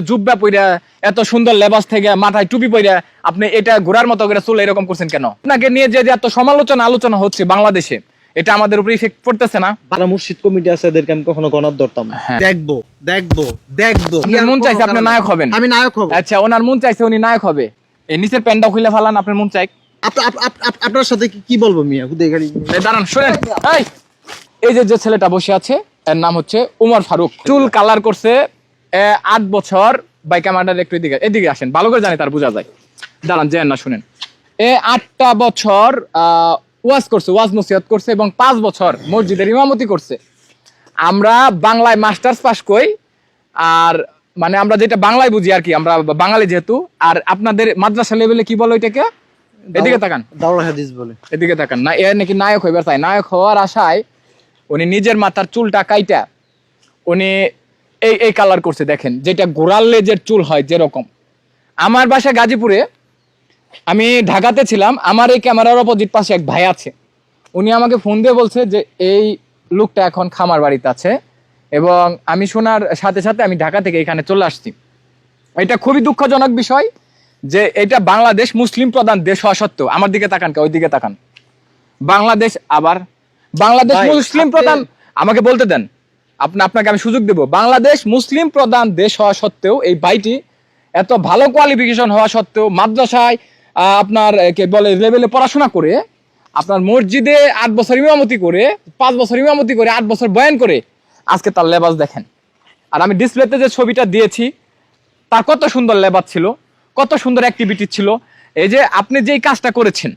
জুব্বা পইরা এত সুন্দর লেবাস থেকে মাথায় টুপি পইরা আপনি এটা ঘোরার মতো করে চুল এরকম করছেন কেন? আপনাকে নিয়ে যে এত সমালোচনা আলোচনা হচ্ছে বাংলাদেশে, এটা আমাদের উপরে ইফেক্ট পড়তেছে না? যারা মুর্শিদ কমিটি আছে এদেরকে আমি কখনো গণার ধরতাম না। দেখবো দেখবো দেখবো আপনার মন চাইছে আপনি নায়ক হবেন, আমি নায়ক হব। আচ্ছা ওনার মন চাইছে উনি নায়ক হবে, এই নিচের প্যান্টটা খুলে ফালান, আপনার মন চাই। আপনার সাথে কি বলবো মিয়া? দাঁড়ান শুনেন, এই যে ছেলেটা বসে আছে এর নাম হচ্ছে উমর ফারুক। চুল কালার করছে 8 বছর। বাই ক্যামেরার একটু এদিকে আসেন, ভালো করে জানি তার বোঝা যায়। দাঁড়ান যেন না শুনেন, 8টা বছর ওয়াজ করছে, ওয়াজ নসিহত করছে এবং 5 বছর মসজিদের ইমামতি করছে। আমরা বাংলায় মাস্টার্স পাস করি, আর মানে আমরা যেটা বাংলায় বুঝি আর কি, আমরা বাঙালি যেহেতু। আর আপনাদের মাদ্রাসা লেভেলে কি বলো এটাকে? এদিকে তাকান, দাওরা হাদিস বলে। এদিকে তাকান না, এ নাকি নায়ক হইবার চাই। নায়ক হওয়ার আশায় উনি নিজের মাথার চুলটা কাইটা উনি এই কালার করছে। দেখেন, যেটা গোড়াল লেজের চুল হয় যেরকম। আমার বাসা গাজীপুরে, আমি ঢাকাতে ছিলাম। আমার এই ক্যামেরার অপোজিট পাশে এক ভাই আছে, উনি আমাকে ফোন দিয়ে বলছে যে এই লোকটা এখন খামার বাড়িতে আছে, এবং আমি শোনার সাথে সাথে আমি ঢাকা থেকে এখানে চলে আসছি। এটা খুবই দুঃখজনক বিষয় যে এটা বাংলাদেশ মুসলিম প্রধান দেশ হওয়া সত্ত্বেও, আমার দিকে তাকান, ওই দিকে তাকান, বাংলাদেশ আবার বাংলাদেশ মুসলিম প্রধান, আমাকে বলতে দেন, আপনাকে আমি সুযোগ দেব। বাংলাদেশ মুসলিম প্রধান দেশ হওয়া সত্ত্বেও এই ভাইটি এত ভালো কোয়ালিফিকেশন হওয়া সত্ত্বেও মাদ্রাসায় আপনার কে বলে লেভেলে পড়াশোনা করে, আপনার মসজিদে 8 বছর ইমামতি করে, 5 বছর ইমামতি করে, 8 বছর বয়ান করে, আজকে তার লেবাস দেখেন। আর আমি ডিসপ্লেতে যে ছবিটা দিয়েছি, তার কত সুন্দর লেবাস ছিল, কত সুন্দর অ্যাক্টিভিটি ছিল। এই যে আপনি যেই কাজটা করেছেন,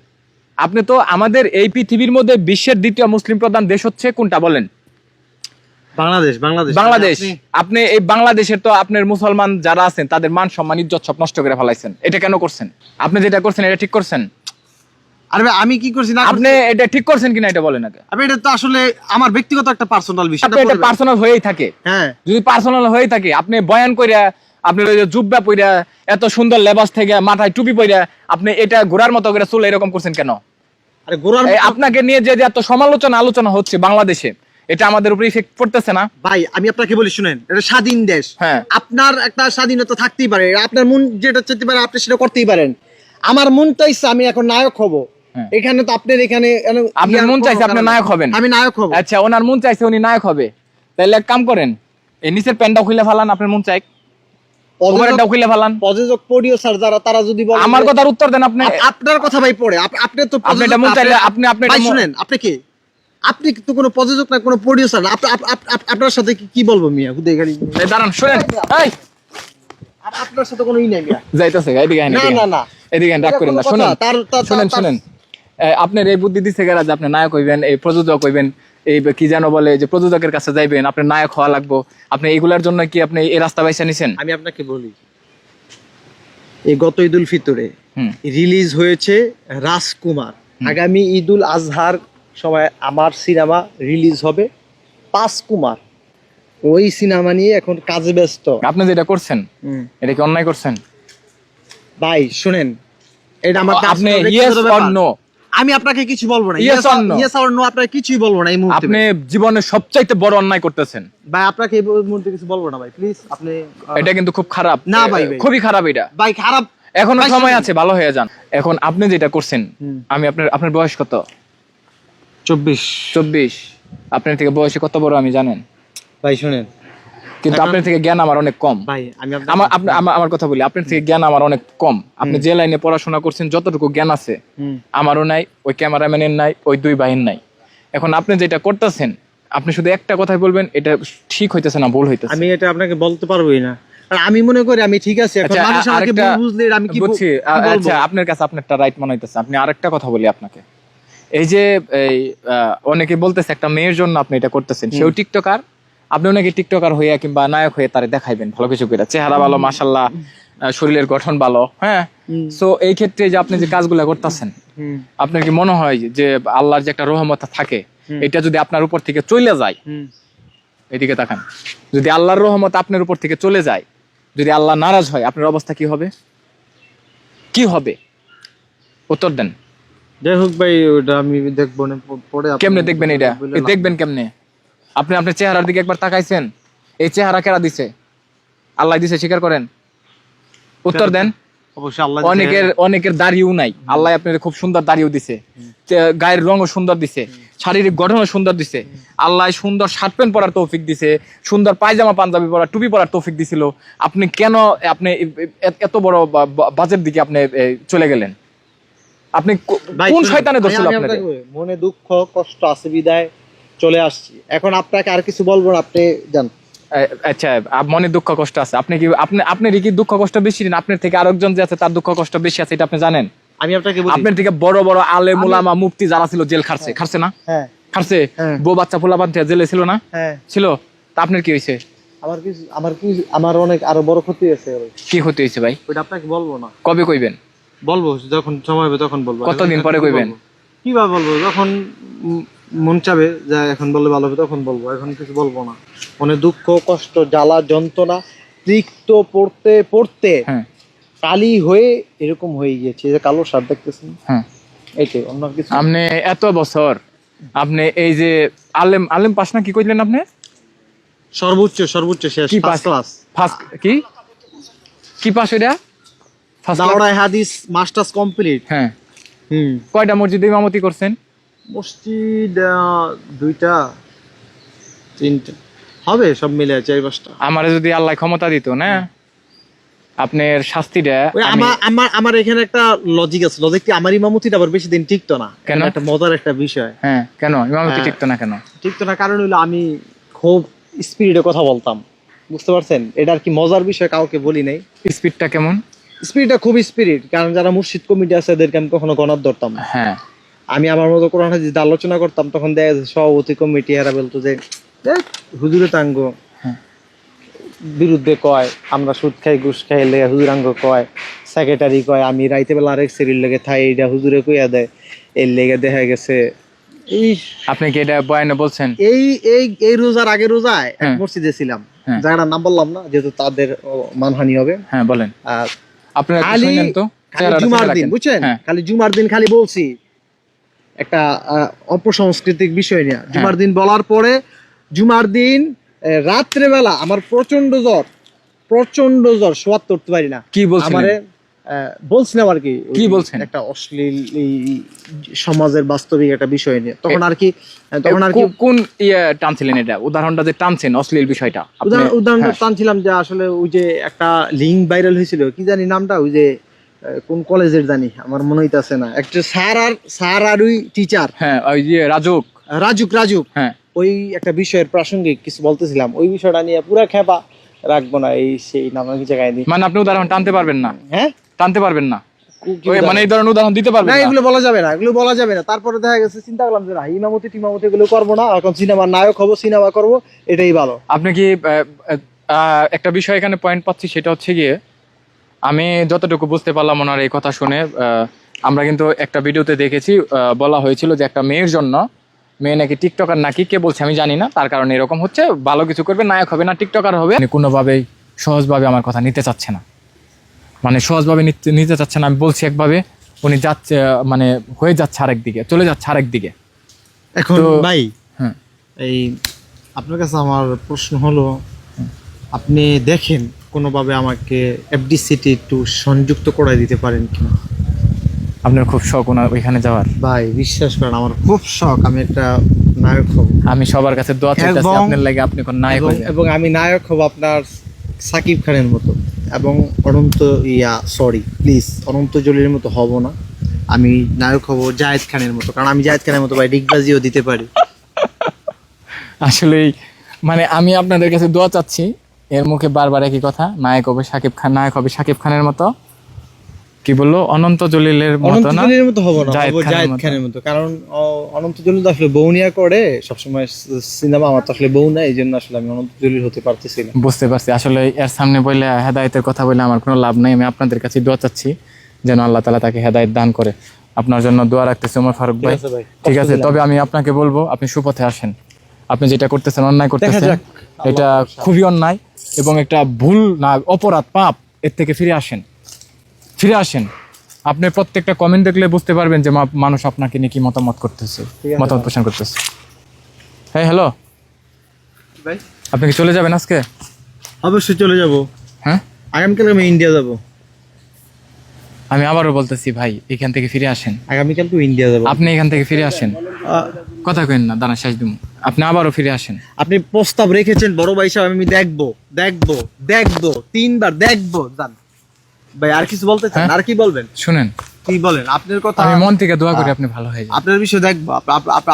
আপনি তো আমাদের এই পৃথিবীর মধ্যে বিশ্বের দ্বিতীয় মুসলিম প্রধান দেশ হচ্ছে কোনটা বলেন? বাংলাদেশ। আপনি এই বাংলাদেশের তো আপনার মুসলমান যারা আছেন তাদের মান সম্মান ইজ্জত সব নষ্ট করে ফেলাইছেন। এটা কেন করছেন? আপনি যেটা করছেন এটা ঠিক করছেন? আরে ভাই আমি কি করছি না, আপনি এটা ঠিক করছেন কিনা এটা বলেন আগে। আমি এটা তো আসলে আমার ব্যক্তিগত একটা পার্সোনাল বিষয়। এটা পার্সোনাল হয়েই থাকে। হ্যাঁ, যদি পার্সোনাল হয়ে থাকে, আপনি বয়ান কইরা আপনার ওই যে জুব্বা পইরা এত সুন্দর লেবাস থেকে মাথায় টুপি পইরা আপনি এটা ঘোরার মতো করে চুল এরকম করছেন কেন? আরে গোরার আপনাকে নিয়ে যে এত সমালোচনা আলোচনা হচ্ছে বাংলাদেশে, এটা আমাদের উপরে ইফেক্ট পড়তেছে না? ভাই আমি আপনাকে বলি শুনেন, এটা স্বাধীন দেশ। হ্যাঁ, আপনার একটা স্বাধীনতা থাকতেই পারে, আপনার মন যেটা চাইতে পারে আপনি সেটা করতেই পারেন। আমার মনটা ইচ্ছা আমি এখন নায়ক হব। এখানে তো আপনার এখানে আপনার মন চাইছে আপনি নায়ক হবেন, আমি নায়ক হব। আচ্ছা ওনার মন চাইছে উনি নায়ক হবে, তাহলে এক কাম করেন, এই নিচের প্যান্টটা খুলে ফেলান, আপনার মন চাই ওভারটা খুলে ফেলান। প্রযোজক প্রোডিউসার যারা, তারা যদি বলেন আমার কথার উত্তর দেন। আপনি আপনার কথা ভাই পড়ে আপনি তো আপনি এটা মন চাইলে আপনি ভাই শুনেন, আপনি কি, আপনি তো কোনো প্রযোজক না, কোনো প্রোডিউসার না। আপনার সাথে কি বলবো মিয়া? দাঁড়ান শুনেন, এই আপনার সাথে কোনো ই নাই মিয়া। যাইতাছে এদিকে আইন, না এদিকে আইন, রাগ করেন না। শুনেন আপনার এই বুদ্ধি দিচ্ছে গেরা যে আপনি নায়ক হইবেন, এই প্রযোজক হইবেন, এই কি যেন বলে যে প্রযোজকের কাছে যাইবেন, আপনি নায়ক হওয়া লাগবো। আপনি এইগুলার জন্য কি আপনি এই রাস্তা বাইসা নিছেন? আমি আপনাকে বলি, এই গত ঈদুল ফিতরে রিলিজ হয়েছে রাজকুমার। আগামী ঈদুল আজহার সময় আমার সিনেমা রিলিজ হবে 5 কুমার। ওই সিনেমা নিয়ে এখন কাজে ব্যস্ত। আপনি যেটা করছেন এটা কি অন্যায় করছেন? ভাই শুনেন, এটা আমার আপনি ইয়েস অর নো, আমি আপনাকে কিছু বলবো না। ইয়েস অর নো আপনাকে কিছুই বলবো না এই মুহূর্তে। আপনি জীবনের সবচাইতে বড় অন্যায় করতেছেন ভাই। আপনাকে এই মুহূর্তে কিছু বলবো না ভাই, প্লিজ। আপনি এটা কিন্তু খুব খারাপ। না ভাই, খুবই খারাপ এটা ভাই, খারাপ। এখনো সময় আছে, ভালো হয়ে যান। এখন আপনি যেটা করছেন, আমি আপনার বয়স কত? 24। আপনার থেকে বয়সে কত বড় আমি জানেন? ভাই শুনেন, কিন্তু আপনার থেকে জ্ঞান আমার অনেক কম। ভাই আমি আমার কথা বলি, আপনার থেকে জ্ঞান আমার অনেক কম। আপনি যে লাইনে পড়াশোনা করছেন, যতটুকু জ্ঞান আছে আমারও নাই, ওই ক্যামেরাম্যানের নাই, ওই 2 ভাইয়ের নাই। এখন আপনি যেটা করতেছেন, আপনি শুধু একটা কথাই বলবেন, এটা ঠিক হইতেছে না ভুল হইতেছে। আমি এটা আপনাকে বলতে পারবোই না, আমি মনে করি আমি ঠিক আছে। এখন মানুষ আমাকে বুঝলে আমি কি বুঝছি। আচ্ছা আপনার কাছে আপনারটা রাইট মনে হইতেছে। আপনি আরেকটা কথা বলি আপনাকে, এই যে অনেকে বলতেছে একটা মেয়ের জন্য আপনি এটা করতেছেন, সেও টিকটকার, আপনি অনেকে টিকটকার হইয়া কিংবা নায়ক হয়ে তারে দেখাইবেন ভালো কিছু করে, চেহারা ভালো, মাশাআল্লাহ, শরীরের গঠন ভালো। হ্যাঁ, সো এই ক্ষেত্রে যে আপনি যে কাজগুলা করতেছেন, আপনার কি মনে হয় যে আল্লাহর যে একটা রহমত থাকে, এটা যদি আপনার উপর থেকে চলে যায়, এদিকে তাকান, যদি আল্লাহর রহমত আপনার উপর থেকে চলে যায়, যদি আল্লাহ নারাজ হয়, আপনার অবস্থা কি হবে? কি হবে? উত্তর দেন। যাই হোক ভাই, ওটা আমি দেখবো না পরে। কেমনে দেখবেন? এটা দেখবেন কেমনে? আপনি আপনার চেহারার দিকে একবার তাকাইছেন? এই চেহারা কেরা দিছে? আল্লাহ দিছে, স্বীকার করেন, উত্তর দেন। অবশ্যই আল্লাহ অনেকের দাড়িও নাই, আল্লাহ আপনাদের খুব সুন্দর দাড়িও দিছে, গায়ের রঙও সুন্দর দিছে, শারীরিক গঠনও সুন্দর দিছে, আল্লাহ সুন্দর শার্ট প্যান্ট পরার তৌফিক দিছে, সুন্দর পায়জামা পাঞ্জাবি পরা, টুপি পরার তৌফিক দিছিল। আপনি কেন আপনি এত বড় বাজের দিকে আপনি চলে গেলেন? আপনি কোন শয়তানে দোষ ছিল আপনাদের? মনে দুঃখ কষ্ট আছে বিদায় চলে আসছি, এখন আপনাকে আর কিছু বলবো না, আপনি যান। আচ্ছা, মনে দুঃখ কষ্ট আছে, আপনি কি আপনার কি দুঃখ কষ্ট বেশি না আপনার থেকে আরেকজন যে আছে তার দুঃখ কষ্ট বেশি আছে, এটা আপনি জানেন? আমি আপনাকে বলি, আপনার থেকে বড় বড় আলেম উলামা মুফতি যারা ছিল জেল খাটছে না? হ্যাঁ খাটছে। বউ বাচ্চা পোলা বাচ্চা জেলে ছিল না? হ্যাঁ ছিল। তা আপনার কি হয়েছে? আমার অনেক আরো বড় ক্ষতি হয়েছে। কি ক্ষতি হয়েছে ভাই? ওটা আপনাকে বলবো না। কবে কইবেন? বলবো যখন সময় হবে তখন বলবো। কতদিন পরে কইবেন? কিভাবে বলবো, যখন মন চাবে যা এখন বললে ভালো হবে তখন বলবো, এখন কিছু বলবো না। মনে দুঃখ কষ্ট জ্বালা যন্ত্রণা তিক্ত পড়তে পড়তে কালি হয়ে এরকম হয়ে গিয়েছে, যে কালো সার দেখতেছেন, এইটাই, অন্য কিছু। আপনি এত বছর আপনি এই যে আলেম পাস না কি কইলেন আপনি? সর্বোচ্চ শেষ কি পাস ক্লাস, ফার্স্ট কি পাস এটা? দাওরাই হাদিস মাস্টার্স কমপ্লিট। হ্যাঁ। কয়টা মসজিদে ইমামতি করছেন? মসজিদ 2টা 3টা হবে, সব মিলে 4-5টা। আমারে যদি আল্লাহ ক্ষমতা দিত না, আপনার শাস্তিটা আমার এখানে একটা লজিক আছে। লজিক কি, আমার ইমামতিটা আবার বেশি দিন টিকতো না। কেন? একটা মজার একটা বিষয়। হ্যাঁ, কেন ইমামতি টিকতো না? কেন টিকতো না? কারণ হলো আমি খুব স্পিডে কথা বলতাম, বুঝতে পারছেন? এটা আর কি মজার বিষয়, কাউকে বলি নাই। স্পিডটা কেমন? স্পিডটা খুব স্পিড, কারণ যারা মুর্শিদ কমিটি আছে এদেরকে আমি কখনো গণাত ধরতাম না। হ্যাঁ, আমি আমার মতো কোরআন হাদিস আলোচনা করতাম, তখন দেখা যাচ্ছে সভাপতি কমিটি এরা বলতো যে হুজুরে তাঙ্গ বিরুদ্ধে কয়, আমরা সুদ খাই ঘুষ খাই লেগে হুজুরাঙ্গ কয়, সেক্রেটারি কয় আমি রাইতে বেলা আরেক সেরির লেগে থাই, এটা হুজুরে কইয়া দেয়, এর লেগে দেখা গেছে। এই আপনি কি এটা বয়ানে বলছেন? এই এই এই রোজার আগে রোজায় এক মসজিদে ছিলাম, জায়গাটার নাম বললাম না যেহেতু তাদের মানহানি হবে। হ্যাঁ বলেন। আপনারা শুনেন তো, জুমার দিন বুঝছেন, খালি জুমার দিন খালি বলছি একটা অপসংস্কৃতিক বিষয় নিয়ে। জুমার দিন বলার পরে জুমার দিন রাত্রেবেলা আমার প্রচন্ড জ্বর, শোয়াত করতে পারি না। কি বলছেন? আমারে বলছিলাম আর কি, কি বলছেন? একটা অশ্লীল সমাজের বাস্তবিক একটা বিষয় নিয়ে। তখন আর কি কোন টানছিলেন এটা? উদাহরণটা যে টানছেন অশ্লীল বিষয়টা, উদাহরণটা টানছিলাম যে আসলে ওই যে একটা লিঙ্ক ভাইরাল হয়েছিল, কি জানি নামটা, ওই যে কোন কলেজের জানি, আমার মনে হইতাছে না, একটা স্যার আর ওই টিচার, হ্যাঁ ওই যে রাজুক, হ্যাঁ, ওই একটা বিষয়ের প্রাসঙ্গিক কিছু বলতেছিলাম, ওই বিষয়টা নিয়ে পুরা খেপা রাখবো না, এই সেই নানান জায়গায় দিই। মানে আপনি উদাহরণ টানতে পারবেন না? হ্যাঁ, টানতে পারবেন না, মানে এই ধরনের উদাহরণ দিতে পারবেন না? এগুলো বলা যাবে না। তারপরে দেখা গেছে চিন্তা করলাম যে না, ইমামতি টিমামতি এগুলো করবো না, এখন সিনেমার নায়ক হবো, সিনেমা করবো, এটাই ভালো। আপনি কি একটা বিষয় এখানে পয়েন্ট পাচ্ছি, সেটা হচ্ছে গিয়ে আমি যতটুকু বুঝতে পারলাম ওনার এই কথা শুনে, আমরা কিন্তু একটা ভিডিওতে দেখেছি, বলা হয়েছিল যে একটা মেয়ের জন্য, মেয়ে নাকি টিকটকার নাকি, কে বলছে আমি জানি না, তার কারণে এরকম হচ্ছে, ভালো কিছু করবে, নায়ক হবে না টিকটকার হবে। কোনোভাবেই সহজভাবে আমার কথা নিতে চাচ্ছে না, মানে সহজভাবে নিতে চাচ্ছে না। আমি বলছি একভাবে, উনি যাচ্ছে, মানে হয়ে যাচ্ছে আরেক দিকে, চলে যাচ্ছে আরেক দিকে। এখন ভাই, এই আপনার কাছে আমার প্রশ্ন হলো, আপনি দেখেন কোনোভাবে আমাকে এফডিসিটি একটু সংযুক্ত করে দিতে পারেন কিনা? আপনার খুব শখ ওইখানে যাওয়ার? ভাই বিশ্বাস করেন, আমার খুব শখ, আমি একটা নায়ক হব। আমি সবার কাছে দোয়া চাইতেছি আপনার লাগি, আপনি কোন নায়ক হবেন, এবং আমি নায়ক হব আপনার সাকিব খানের মতো, এবং অনন্ত জলিলের মতো হব না, আমি নায়ক হব জায়েদ খানের মতো, কারণ আমি জায়েদ খানের মতো ভাই ডিগবাজিও দিতে পারি। আসলেই মানে আমি আপনাদের কাছে দোয়া চাচ্ছি, এর মুখে বারবার একই কথা, নায়ক হবে শাকিব খানের মতো, কি বললো, অনন্ত জলিলের মতো না, হবো না, জায়েদ খানের মতো। কারণ অনন্ত জলিল তো আসলে বউ নিয়া করে সবসময় সিনেমা, আমার তো আসলে বউ নাই, এই জন্য আসলে আমি অনন্ত জলিল হতে পারতেছি না। বুঝতে পারছি। আসলে এর সামনে বলে হেদায়েতের কথা বলে আমার কোনো লাভ নাই, আমি আপনাদের কাছে দোয়া চাচ্ছি যেন আল্লাহ তাআলা তাকে হেদায়েত দান করে। আপনার জন্য দোয়া রাখতেছি ওমর ফারুক ভাই। ঠিক আছে, তবে আমি আপনাকে বলবো আপনি সুপথে আসেন। আপনি যেটা করতেছেন, অন্যায় করতেছেন, এটা খুবই অন্যায় এবং একটা ভুল না, অপরাধ, পাপ, এর থেকে ফিরে আসেন। আপনি প্রত্যেকটা কমেন্ট দেখলে বুঝতে পারবেন যে মানুষ আপনাকে নিয়ে কি মতামত পোষণ করতেছে। হ্যাঁ, হ্যালো ভাই, আপনি কি চলে যাবেন আজকে? অবশ্যই চলে যাব। হ্যাঁ, আগামীকাল আমি ইন্ডিয়া যাব। আমি আবারও বলতেছি ভাই, এখান থেকে ফিরে আসেন। আগামীকাল তো ইন্ডিয়া যাব। আপনি এখান থেকে ফিরে আসেন, আহ, কথা কেন না, দাঁড়া শেষ দিন। আপনি আবারও ফিরে আসেন। আপনি প্রস্তাব রেখেছেন বড় ভাই সাহেব, আমি দেখবো দেখবো দেখবো 3বার দেখবো। জান ভাই আর কিছু বলতে চান? হ্যাঁ? আর কি বলবেন? শুনেন, কি বলেন? আপনার কথা আমি মন থেকে দোয়া করি আপনি ভালো হয়ে যান। আপনার বিষয় দেখবো।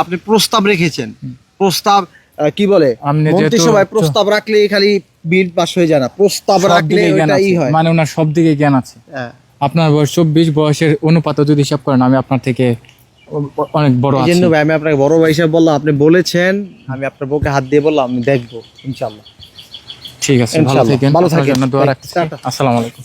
আপনি প্রস্তাব রেখেছেন, প্রস্তাব কি বলে আপনি মন্ত্রিসভায় প্রস্তাব রাখলে খালি বিল পাস হয়ে যায় না, প্রস্তাব সব রাখলে দিকে জ্ঞান ওটাই আছে, হয়। মানে ওনার সব দিকে জ্ঞান আছে। হ্যাঁ। আপনার বয়স 24, বয়সের অনুপাতে যদি হিসাব করেন আমি আপনার থেকে অনেক বড় এই আছি। জন্য ভাই আমি আপনাকে বড় ভাই হিসাব বললাম, আপনি বলেছেন, আমি আপনার বুকে হাত দিয়ে বললাম আমি দেখবো ইনশাআল্লাহ। ঠিক আছে, ভালো ইনশাআল্লাহ। থাকেন, ভালো আপনার থাকেন। জন্য দোয়া রাখতেছি। টাটা। আসসালামু আলাইকুম।